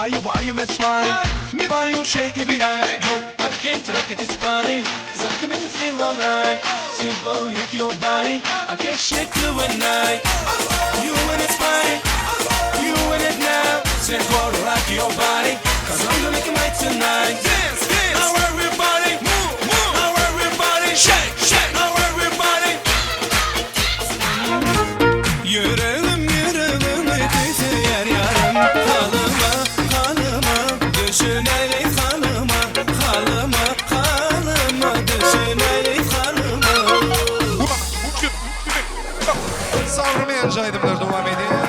why you miss mine? Me why you shake every night? I can't look at this body, 'cause I can make me feel alright. Simple, if your body, I can't shake you at night. You and it's fine, you and it now. Say go rock your body, 'cause I'm gonna make it right tonight. Dance, dance. Now everybody, move, move. Now everybody, shake, shake. Now everybody. Yüreğim yüreğim ötesi yer yarım. Halıma, halıma, düşünelim halıma, halıma, halıma, düşünelim halıma. Savrumayacaydım devam edeyim.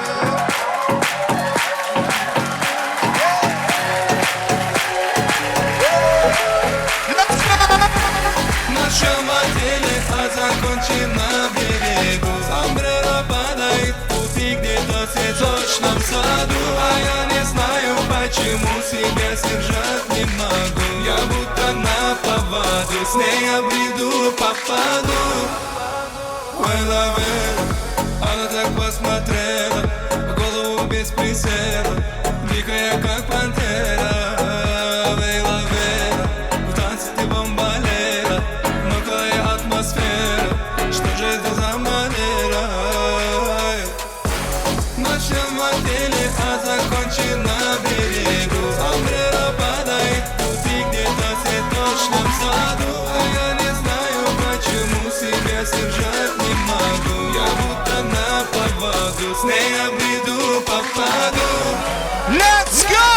Наша модель, а закончена берегу. Sombrero падает в тупик где-то в цветочном саду. А я не знаю, почему себя сдержать не могу. Я будто на поводу, с ней я бреду, попаду. Ой, лаве, она так посмотрела, голову без прицела, дикая как пантера. Ой, лаве, в танце ты бомбалера, но твоя атмосфера, что же это за манера? Ночь в мотеле, а закончена берегу. Sombrero падает в тупик где-то в цветочном саду. А я не знаю, почему себя сдержать не могу. Я будто на поводу, с ней я бреду, попаду. Let's go!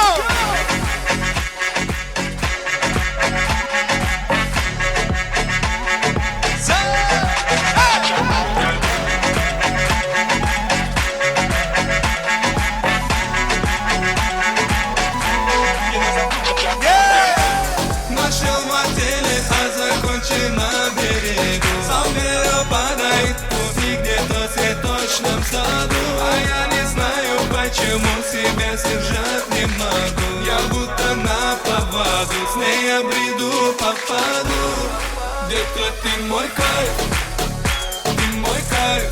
Нашел в мотеле, а закончена берегу. Sombrero падает в тупик где-то в цветочном саду. А я не знаю, почему себя сдержать не могу. Я будто на поводу, с ней я бреду, попаду. Детка, ты мой кайф, ты мой кайф.